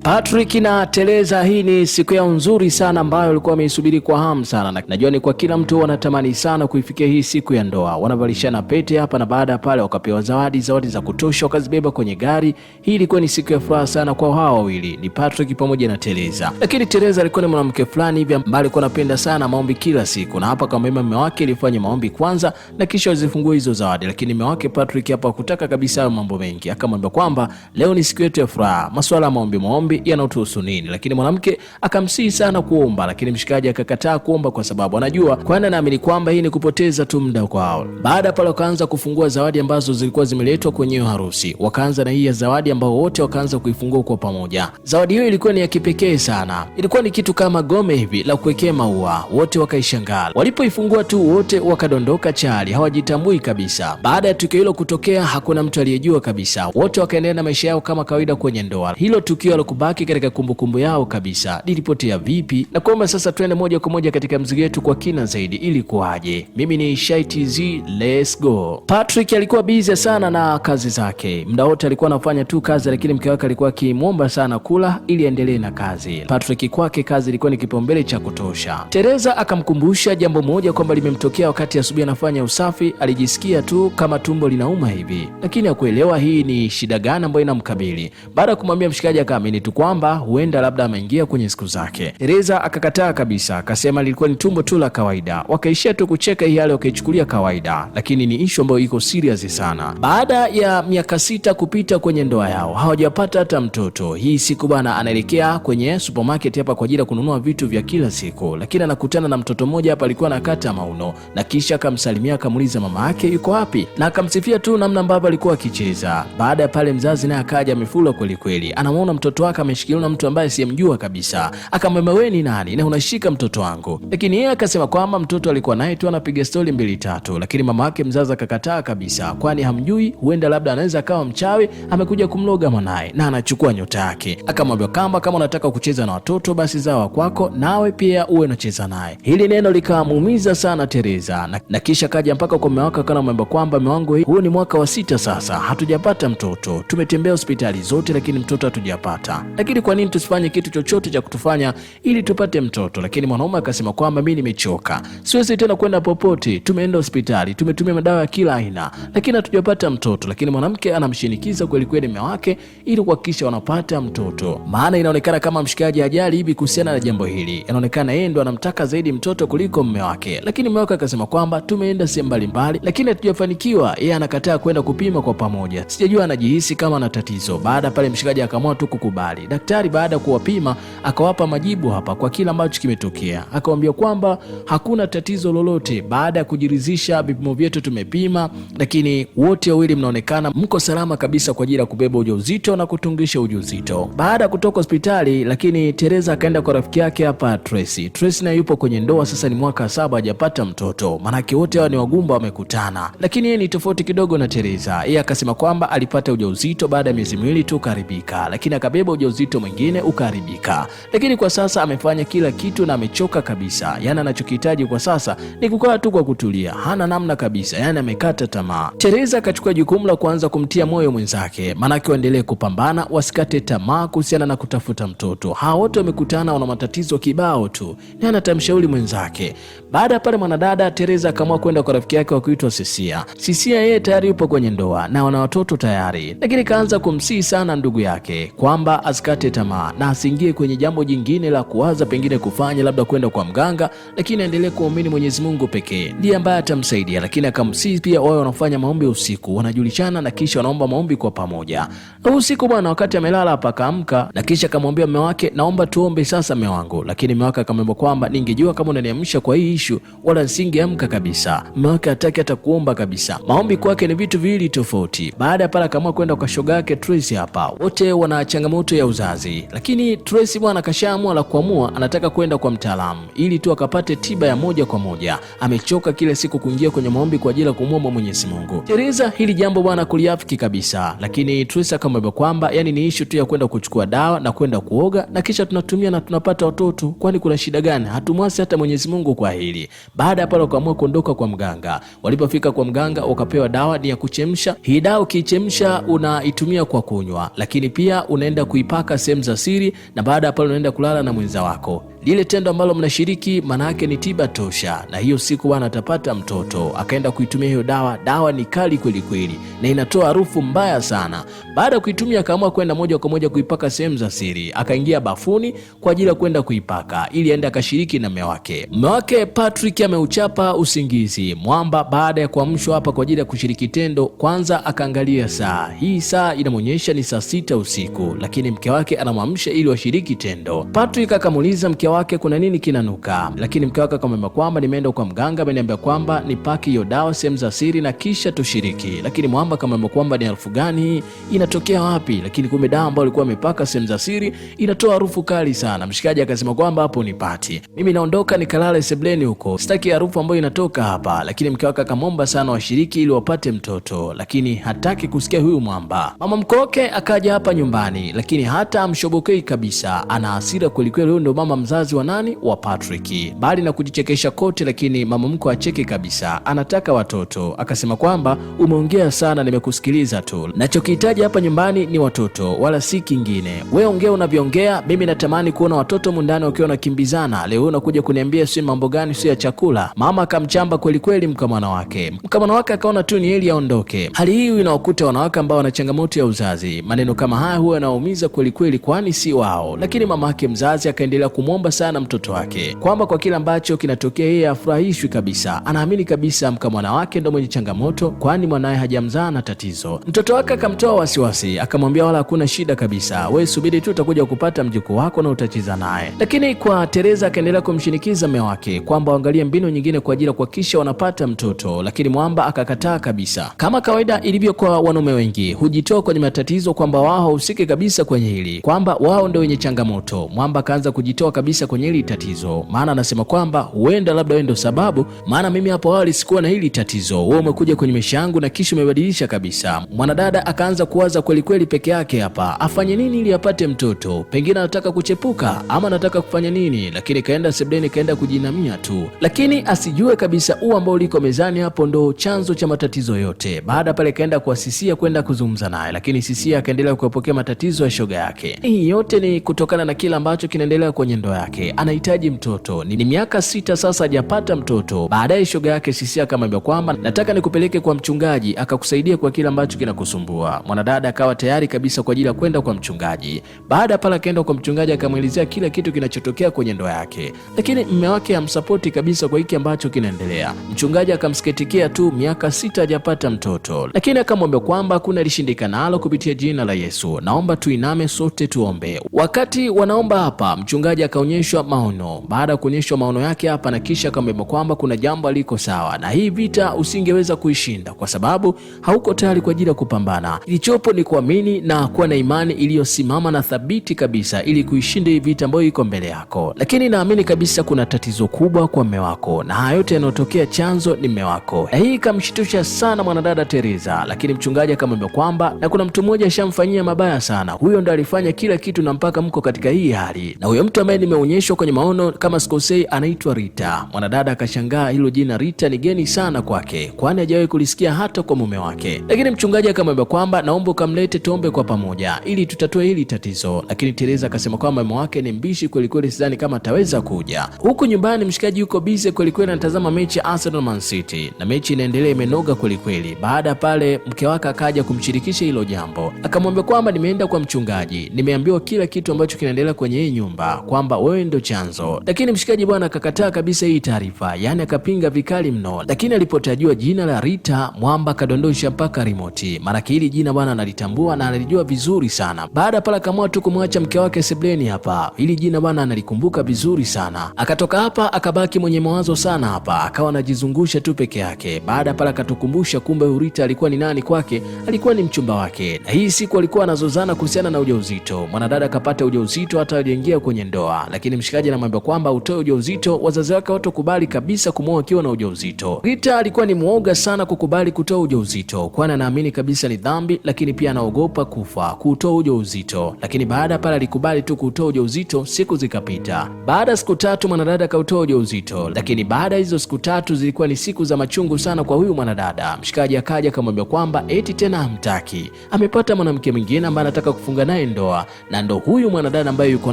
Patrick na Teresa, hii ni siku yao nzuri sana ambayo walikuwa wameisubiri kwa hamu sana, na najua ni kwa kila mtu wanatamani sana kuifikia hii siku ya ndoa. Wanavalishana pete hapa na baada ya pale wakapewa zawadi za kutosha, wakazibeba kwenye gari. Hii ilikuwa ni siku ya furaha sana kwa hao wawili, ni Patrick pamoja na Teresa. Lakini Teresa alikuwa ni mwanamke fulani hivi ambaye alikuwa anapenda sana maombi kila siku, na hapa kama mume wake alifanya maombi kwanza na kisha wazifungua hizo zawadi. Lakini mume wake Patrick hapa hakutaka kabisa mambo mengi, akamwambia kwamba leo ni siku yetu ya furaha, masuala ya maombi yanatuhusu nini? Lakini mwanamke akamsihi sana kuomba, lakini mshikaji akakataa kuomba kwa sababu anajua kwani anaamini kwamba hii ni kupoteza tu muda kwao. Baada pale wakaanza kufungua zawadi ambazo zilikuwa zimeletwa kwenye harusi. Wakaanza na hii ya zawadi ambao wote wakaanza kuifungua kwa pamoja. Zawadi hiyo ilikuwa ni ya kipekee sana. Ilikuwa ni kitu kama gome hivi la kuwekea maua. Wote wakaishangaa. Walipoifungua tu wote wakadondoka chali, hawajitambui kabisa. Baada ya tukio hilo kutokea, hakuna mtu aliyejua kabisa. Wote wakaendelea na maisha yao kama kawaida kwenye ndoa. Hilo tukio alokubaki katika kumbukumbu yao kabisa. Lilipotea vipi? Na kwamba sasa tuende moja kwa moja katika mzigo wetu kwa kina zaidi, ili kuaje. Mimi ni Shy TZ, let's go. Patrick alikuwa busy sana na kazi zake. Muda wote alikuwa anafanya tu kazi, lakini mke wake alikuwa akimwomba sana kula ili endelee na kazi. Patrick kwake kazi ilikuwa ni kipaumbele cha kutosha. Teresa akamkumbusha jambo moja kwamba limemtokea wakati asubuhi anafanya usafi. Alijisikia tu kama tumbo linauma hivi, lakini hakuelewa hii ni shida gani ambayo inamkabili. Baada ya kumwambia mshikaji, akaamini tu kwamba huenda labda ameingia kwenye siku zake. Teresa akakataa kabisa, akasema lilikuwa ni tumbo tu la kawaida. Wakaishia tu kucheka hii hali, wakaichukulia kawaida, lakini ni issue ambayo iko serious sana. Baada ya miaka 6 kupita kwenye ndoa yao, hawajapata hata mtoto. Hii siku bwana anaelekea kwenye supermarket hapa kwa ajili ya kununua vitu vya kila siku, lakini anakutana na mtoto mmoja hapa alikuwa anakata mauno, na kisha akamsalimia, akamuuliza mama yake yuko wapi, na akamsifia tu namna ambavyo alikuwa akicheza. Baada ya pale mzazi naye akaja amefula kweli kweli, anamuona mtoto wake ameshikiliwa na mtu ambaye siyemjua kabisa. Akamwambia wewe ni nani na unashika mtoto wangu? Lakini yeye akasema kwamba mtoto alikuwa naye tu anapiga stori 2-3, lakini mama yake mzazi akakataa kabisa, kwani hamjui, huenda labda anaweza akawa mchawi amekuja kumloga mwanae na anachukua nyota yake. Akamwambia kama unataka kucheza na watoto basi zawa kwako, nawe pia uwe unacheza naye. Hili neno likamuumiza sana Teresa, na kisha kaja mpaka kwa mume wake akamwambia kwamba mume wangu, huo ni mwaka wa 6 sasa hatujapata mtoto, tumetembea hospitali zote lakini mtoto hatujapata, lakini kwa nini tusifanye kitu chochote cha kutufanya ili tupate mtoto? Lakini mwanaume akasema kwamba mimi nimechoka, siwezi tena kwenda popote, tumeenda hospitali, tumetumia madawa ya kila aina lakini hatujapata mtoto. Lakini mwanamke anamshinikiza kweli kweli mume wake ili kuhakikisha wanapata mtoto, maana inaonekana kama mshikaji hajali hivi kuhusiana na jambo hili. Inaonekana yeye ndo anamtaka zaidi mtoto kuliko mume wake. Lakini mume wake akasema kwamba tumeenda sehemu mbalimbali lakini hatujafanikiwa. Yeye anakataa kwenda kupima kwa pamoja, sijajua anajihisi kama ana tatizo. Baada pale mshikaji akaamua tu kukubali. Daktari baada kuwapima akawapa majibu hapa kwa kila ambacho kimetokea, akamwambia kwamba hakuna tatizo lolote. Baada ya kujiridhisha vipimo vyetu tumepima, lakini wote wawili mnaonekana mko salama kabisa kwa ajili ya kubeba ujauzito na kutungisha ujauzito. Baada ya kutoka hospitali, lakini Teresa akaenda kwa rafiki yake hapa Tracy. Tracy naye yupo kwenye ndoa sasa, ni mwaka 7 hajapata mtoto, manake wote hao ni wagumba wamekutana. Lakini yeye ni tofauti kidogo na Teresa. Yeye akasema kwamba alipata ujauzito baada ya miezi 2 tu karibika, lakini akabeba ujauzito mwingine ukaribika. Lakini kwa sasa amefanya kila kitu na amechoka kabisa. Yaani anachokihitaji kwa sasa ni kukaa tu kwa kutulia, hana namna kabisa, yaani amekata tamaa. Teresa akachukua jukumu la kuanza kumtia moyo mwenzake, manake waendelee kupambana, wasikate tamaa kuhusiana na kutafuta mtoto. Hao wote wamekutana wana matatizo kibao tu, na anatamshauri mwenzake. Baada pale mwanadada Teresa akaamua kwenda kwa rafiki yake wa kuitwa Cecilia. Cecilia yeye tayari yupo kwenye ndoa na wana watoto tayari, lakini kaanza kumsihi sana ndugu yake kwamba asikate tamaa na asiingie kwenye jambo jingine la kuwaza pengine kufanya labda kwenda kwa mganga, lakini aendelee kuamini Mwenyezi Mungu pekee ndiye ambaye atamsaidia. Lakini akamsihi pia wao wanafanya maombi usiku, wanajulishana na kisha wanaomba maombi kwa pamoja. Na usiku bwana, wakati amelala hapa akaamka na kisha akamwambia mume wake, naomba tuombe sasa mume wangu. Lakini mume wake akamwambia kwamba ningejua kama unaniamsha kwa hii issue wala nisingeamka kabisa. Mume wake hataki hata kuomba kabisa. Maombi kwake ni vitu viwili tofauti. Baada ya pale akaamua kwenda kwa shoga yake Tracy hapa. Wote wana changamoto ya uzazi, lakini Tracy bwana kashaamua la kuamua anataka kwenda kwa mtaalamu ili tu akapate tiba ya moja kwa moja. Amechoka kila siku kuingia kwenye maombi kwa ajili ya kumwomba Mwenyezi Mungu. Teresa hili jambo bwana kuliafiki kabisa, lakini Tracy akamwambia kwamba yani ni issue tu ya kwenda kuchukua dawa na kwenda kuoga na kisha tunatumia na tunapata watoto, kwani kuna shida gani? Hatumwasi hata Mwenyezi Mungu kwa hili. Baada ya pale wakaamua kuondoka kwa mganga. Walipofika kwa mganga wakapewa dawa ni ya kuchemsha. Hii dawa ukichemsha unaitumia kwa kunywa, lakini pia unaenda kuipaka kuipaka sehemu za siri, na baada ya pale unaenda kulala na mwenza wako. Lile tendo ambalo mnashiriki maana yake ni tiba tosha, na hiyo siku bwana atapata mtoto. Akaenda kuitumia hiyo dawa. Dawa ni kali kweli kweli na inatoa harufu mbaya sana. Baada ya kuitumia akaamua kwenda moja kwa moja kuipaka sehemu za siri. Akaingia bafuni kwa ajili ya kwenda kuipaka ili aende akashiriki na mume wake. Mume wake Patrick ameuchapa usingizi. Mwamba baada ya kuamshwa hapa kwa ajili ya kushiriki tendo, kwanza akaangalia saa. Hii saa inamuonyesha ni saa 6 usiku, lakini mke wake anamwamsha ili washiriki tendo. Patrick akamuuliza mke wake kuna nini kinanuka, lakini mke wake akamwambia kwamba nimeenda kwa mganga, ameniambia kwamba nipaki hiyo dawa sehemu za siri na kisha tushiriki. Lakini Mwamba akamwambia kwamba ni harufu gani, inatokea wapi? Lakini kumbe dawa ambayo alikuwa amepaka sehemu za siri inatoa harufu kali sana. Mshikaji akasema kwamba hapo ni pati, mimi naondoka nikalale sebleni huko, sitaki harufu ambayo inatoka hapa. Lakini mke wake akamwomba sana washiriki ili wapate mtoto, lakini hataki kusikia huyu Mwamba. Mama mkoke akaja hapa nyumbani, lakini hata amshobokei kabisa, ana hasira kweli kweli. Huyo ndio mama mzazi wa nani? Wa Patrick. Bali na kujichekesha kote, lakini mama mko acheke kabisa, anataka watoto. Akasema kwamba umeongea sana, nimekusikiliza tu, nachokihitaji hapa nyumbani ni watoto wala si kingine. Wewe ongea unavyoongea, mimi natamani kuona watoto mundani wakiwa wanakimbizana. Leo unakuja kuniambia sio mambo gani, sio ya chakula. Mama akamchamba kweli kweli mkamwana wake. Mkamwana wake akaona tu ni heri aondoke. Hali hii inawakuta wanawake ambao wana changamoto ya uzazi. Maneno kama haya huwa yanaumiza kweli kweli, kwani si wao. Lakini mama yake mzazi akaendelea kumwomba sana mtoto wake kwamba kwa kila ambacho kinatokea yeye afurahishwi kabisa. Anaamini kabisa mkamwana wake ndio mwenye changamoto, kwani mwanae hajamzaa na tatizo. Mtoto wake akamtoa wasiwasi, akamwambia wala hakuna shida kabisa, wewe subiri tu utakuja kupata mjukuu wako na utacheza naye. Lakini kwa Teresa akaendelea kumshinikiza mume wake kwamba waangalie mbinu nyingine kwa ajili ya kuhakikisha wanapata mtoto, lakini Mwamba akakataa kabisa. Kama kawaida ilivyo kwa wanaume wengi, hujitoa kwenye matatizo kwamba wao hahusiki kabisa kwenye hili, kwamba wao ndio wenye changamoto. Mwamba akaanza kujitoa kabisa kwenye hili tatizo, maana anasema kwamba huenda labda wewe ndio sababu, maana mimi hapo awali sikuwa na hili tatizo, wewe umekuja kwenye maisha yangu na kisha umebadilisha kabisa. Mwanadada akaanza kuwaza kweli kweli peke yake hapa, afanye nini ili apate mtoto? Pengine anataka kuchepuka ama anataka kufanya nini? Lakini kaenda sebleni, kaenda kujinamia tu, lakini asijue kabisa ambao liko mezani hapo ndo chanzo cha matatizo yote. Baada pale kaenda kwa Sisia kwenda kuzungumza naye, lakini Sisia akaendelea kupokea matatizo ya shoga yake. Hii yote ni kutokana na kila ambacho kinaendelea kwenye ndoa yake. Anahitaji mtoto, ni miaka 6 sasa hajapata mtoto. Baadaye shoga yake Sisia akamwambia kwamba nataka nikupeleke kwa mchungaji akakusaidia kwa kila ambacho kinakusumbua. Mwanadada akawa tayari kabisa kwa ajili ya kwenda kwa mchungaji. Baada pale akaenda kwa mchungaji akamwelezea kila kitu kinachotokea kwenye ndoa yake, lakini mume wake hamsapoti kabisa kwa hiki ambacho kinaendelea. Mchungaji akamsikitikia tu, miaka 6 hajapata mtoto, lakini akamwambia kwamba hakuna lishindikanalo kupitia jina la Yesu. Naomba tuiname sote tuombe. Wakati wanaomba hapa, mchungaji akaonyeshwa maono. Baada ya kuonyeshwa maono yake hapa, na kisha akamwambia kwamba kuna jambo aliko sawa, na hii vita usingeweza kuishinda kwa sababu hauko tayari kwa ajili ya kupambana. Kilichopo ni kuamini na kuwa na imani iliyosimama na thabiti kabisa ili kuishinda hii vita ambayo iko mbele yako. Lakini naamini kabisa kuna tatizo kubwa kwa mume wako, na haya yote yanayotokea chanzo ni mume wako. Na hii ikamshtusha sana mwanadada Teresa, lakini mchungaji akamwambia kwamba na kuna mtu mmoja ashamfanyia mabaya sana, huyo ndo alifanya kila kitu na mpaka mko katika hii hali, na huyo mtu ambaye nimeonyeshwa kwenye maono kama sikosei anaitwa Rita. Mwanadada akashangaa, hilo jina Rita ni geni sana kwake, kwani hajawahi kulisikia hata kwa mume wake. Lakini mchungaji akamwambia kwamba naomba ukamlete tuombe kwa pamoja ili tutatue hili tatizo. Lakini Teresa akasema kwamba mume wake ni mbishi kweli kweli, sidhani kama ataweza kuja. Huku nyumbani mshikaji yuko busy kweli kweli anatazama mechi ya Arsenal Man City, na mechi inaendelea imenoga kweli kweli. Baada pale mke wake akaja kumshirikisha hilo jambo, akamwambia kwamba nimeenda kwa mchungaji, nimeambiwa kila kitu ambacho kinaendelea kwenye hii nyumba, kwamba wewe ndio chanzo. Lakini mshikaji bwana akakataa kabisa hii taarifa, yani akapinga vikali mno. Lakini alipotajua jina la Rita, Mwamba akadondosha mpaka remote, maana hili jina bwana analitambua na analijua vizuri sana. Baada pale akaamua tu kumwacha mke wake sebleni hapa, hili jina bwana analikumbuka vizuri sana. Akatoka hapa akabaki mwenye mawazo sana hapa, akawa anajizungusha tu peke yake. Baada pale akatukumbusha kumbe Rita alikuwa ni nani kwake, alikuwa ni mchumba wake, na hii siku alikuwa anazozana kuhusiana na ujauzito. Mwanadada akapata ujauzito hata aliingia kwenye ndoa, lakini mshikaji anamwambia kwamba utoe ujauzito, wazazi wake hawatokubali kabisa kumwoa akiwa na ujauzito. Rita alikuwa ni muoga sana kukubali kutoa ujauzito, kwani anaamini kabisa ni dhambi, lakini pia anaogopa kufa kutoa ujauzito. Lakini baada pale alikubali tu kutoa ujauzito. Siku zikapita. Baada ya siku 3 mwanadada akautoa ujauzito, lakini baada hizo siku 3 zilikuwa ni siku za machungu sana kwa huyu mwanadada. Mshikaji akaja akamwambia kwamba eti tena hamtaki, amepata mwanamke mwingine ambaye anataka kufunga naye ndoa, na ndo huyu mwanadada ambaye yuko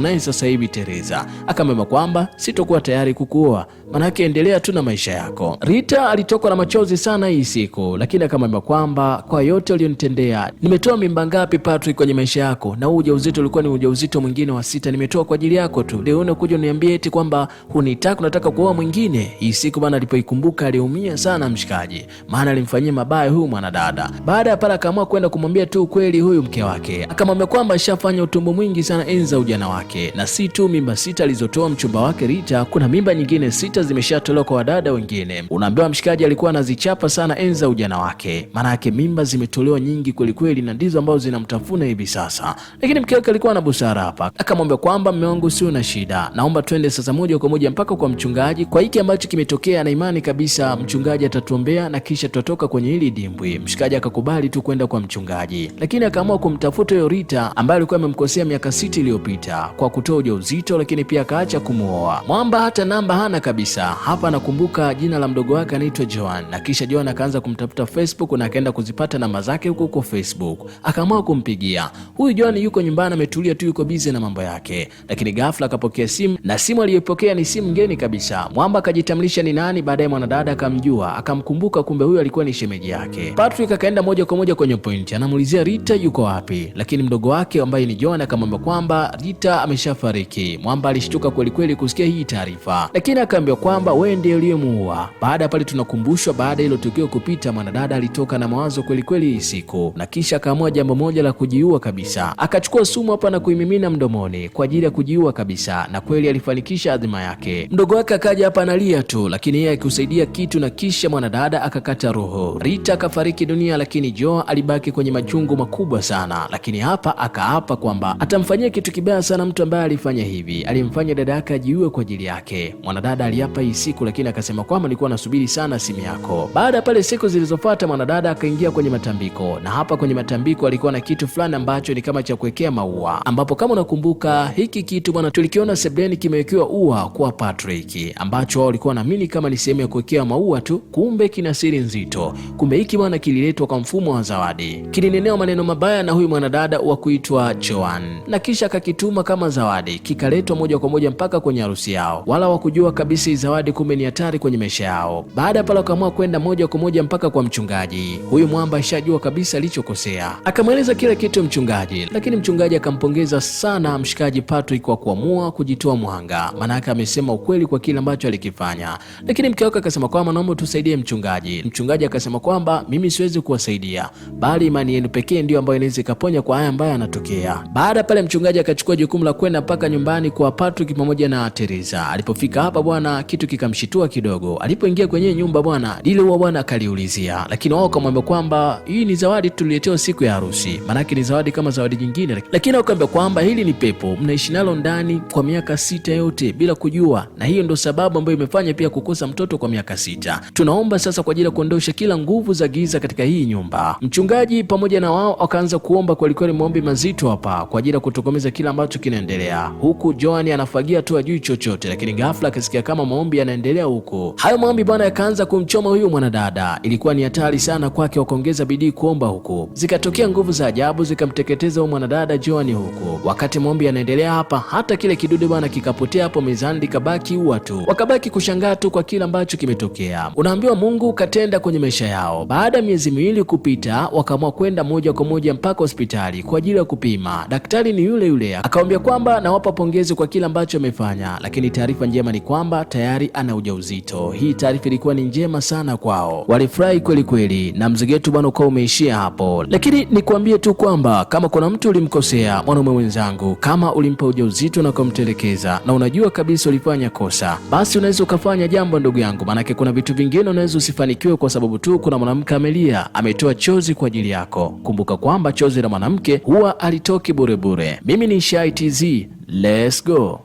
naye sasa hivi Teresa. Akamwambia kwamba sitokuwa tayari kukuoa, manake endelea tu na maisha yako. Rita alitoka na machozi sana hii siku, lakini akamwambia kwamba kwa yote ulionitendea, nimetoa mimba ngapi Patrick kwenye maisha yako, na ujauzito ulikuwa ni ujauzito mwingine wa 6, nimetoa kwa ajili yako tu. Leo unakuja uniambie eti kwamba hunitaka, unataka kuoa mwingine. Hii siku bana alipoikumbuka aliumia sana mshikaji, maana alimfanyia mabaya huyu mwanadada. Baada ya pale akaamua kwenda kumwambia tu kweli huyu mke wake. Akamwambia kwamba ashafanya utumbo mwingi sana enza ujana wake, na si tu mimba 6 alizotoa mchumba wake Rita, kuna mimba nyingine 6 zimeshatolewa kwa wadada wengine. Unaambiwa mshikaji alikuwa anazichapa sana enza ujana wake, maana yake mimba zimetolewa nyingi kweli kweli, na ndizo ambazo zinamtafuna hivi sasa. Lakini mke wake alikuwa na busara hapa, akamwambia kwamba mume wangu sio na shida, naomba twende sasa moja kwa moja mpaka kwa mchungaji kwa hiki ambacho kimetokea, na imani kabisa mchungaji atatuombea na kisha tutatoka kwenye hili dimbwi. Mshikaji akakubali tu kwenda kwa mchungaji, lakini akaamua kumtafuta huyo Rita ambaye alikuwa amemkosea miaka 6 iliyopita kwa kutoa ujauzito, lakini pia akaacha kumuoa. Mwamba hata namba hana kabisa. Hapa nakumbuka jina la mdogo wake anaitwa Joan, na kisha Joan akaanza kumtafuta Facebook na akaenda kuzipata namba zake huko Facebook. Akaamua kumpigia. Huyu Joan yuko nyumbani ametulia tu, yuko busy na mambo yake, lakini ghafla akapokea simu, na simu aliyopokea ni simu ngeni kabisa. Mwamba akajitambulisha ni nani, baadaye mwanadada akamjua, akamkumbuka kumbe huyu alikuwa ni shemeji yake. Patrick akaenda moja kwa moja kwenye point, anamuulizia Rita yuko wapi, lakini mdogo wake ambaye ni Joan akamwambia kwamba Rita ameshafariki. Mwamba alishtuka kweli kweli kusikia hii taarifa, lakini akaambia kwamba wewe ndiye uliyemuua. Baada pale tunakumbushwa, baada hilo tukio kupita, mwanadada alitoka na mawazo kweli kweli hii siku, na kisha akaamua jambo moja la kujiua kabisa. Akachukua sumu hapa na kuimimina mdomoni kwa ajili ya kujiua kabisa, na kweli alifanikisha adhima yake. Mdogo wake akaja hapa analia tu, lakini yeye akikusaidia kitu, na kisha mwanadada akakata roho. Rita akafariki dunia, lakini Joe alibaki kwenye machungu makubwa sana. Lakini hapa akaapa kwamba atamfanyia kitu kibaya sana mtu ambaye alifanya hivi, alimfanya dada yake ajiue kwa ajili yake. Mwanadada aliapa hii siku, lakini akasema kwamba nilikuwa nasubiri sana simu yako. Baada pale siku zilizofuata, mwanadada akaingia kwenye matambiko, na hapa kwenye matambiko alikuwa na kitu fulani ambacho ni kama cha kuwekea maua, ambapo kama unakumbuka hiki kitu bwana tulikiona sebleni kimewekewa ua kwa Patrick, ambacho wao walikuwa naamini kama ni sehemu ya kuwekea maua tu, kumbe kina siri nzito. Kumbe hiki bwana kililetwa kwa mfumo wa zawadi, kilinenewa maneno mabaya na huyu mwanadada wa kuitwa Joan, na kisha akakituma kama zawadi, kikaletwa moja kwa moja mpaka kwenye harusi yao. Wala wakujua kabisa hii zawadi kumbe ni hatari kwenye maisha yao. Baada pale wakaamua kwenda moja kwa moja mpaka kwa mchungaji. Huyu mwamba ashajua kabisa alichokosea, akamweleza kila kitu mchungaji, lakini mchungaji akampongeza sana mshikaji Patrick kwa kuamua kujitoa mwanga, maana yake amesema ukweli kwa kile ambacho alikifanya. Lakini mke wake akasema kwamba naomba tusaidie mchungaji. Mchungaji akasema kwamba mimi siwezi kuwasaidia, bali imani yenu pekee ndio ambayo inaweza ikaponya kwa haya ambayo yanatokea. Baada pale mchungaji akachukua jukumu la kwenda mpaka nyumbani kwa Patrick pamoja na Teresa. Alipofika hapa bwana kitu kikamshitua kidogo. Alipoingia kwenye nyumba bwana lile huwa bwana akaliulizia, lakini wao kamwambia kwamba hii ni zawadi tuliletewa siku ya harusi, maana ni zawadi kama zawadi nyingine. Lakini akaambia kwamba hili ni pepo mnaishi nalo ndani kwa miaka 6 yote bila kujua, na hiyo ndo sababu ambayo imefanya pia kukosa mtoto kwa miaka 6. Tunaomba sasa kwa ajili ya kuondosha kila nguvu za giza katika hii nyumba. Mchungaji pamoja na wao wakaanza kuomba kwa kweli maombi mazito hapa kwa ajili ya kutokomeza kila ambacho kinaendelea, huku Joan anafagia tu ajui chochote, lakini ghafla akasikia kama maombi yanaendelea huko. Hayo maombi bwana yakaanza kumchoma huyu mwanadada. Ilikuwa ni hatari sana kwake, wakaongeza bidii kuomba huko. Zikatokea nguvu za ajabu zikamteketeza huyu mwanadada Joan huko. Wakati maombi yanaendelea hapa, hata kile kidude bwana kikapotea hapo mezani, likabaki ua tu. Wakabaki kushangaa tu kwa kila ambacho kimetokea. Unaambiwa Mungu katenda kwenye maisha yao. Baada ya miezi miwili kupita, wakaamua kwenda moja kwa moja mpaka hospitali kwa ajili ya kupima. Daktari ni yule yule, akamwambia kwamba nawapa pongezi kwa kila ambacho amefanya, lakini taarifa njema ni kwamba tayari ana ujauzito. Hii taarifa ilikuwa ni njema sana kwao, walifurahi kweli kweli, na mzigo wetu bwana ukao umeishia hapo. Lakini nikwambie tu kwamba kama kuna mtu ulimkosea mwanaume mwenzangu, kama ulimpa ujauzito na kumtelekeza na unajua kabisa ulifanya kosa, basi unaweza ukafanya jambo ndugu yangu, maanake kuna vitu vingine unaweza usifanikiwe kwa sababu tu kuna mwanamke amelia, ametoa chozi kwa ajili yako. Kumbuka kwamba chozi la mwanamke huwa alitoki bure bure. Mimi ni Shai TZ, let's go.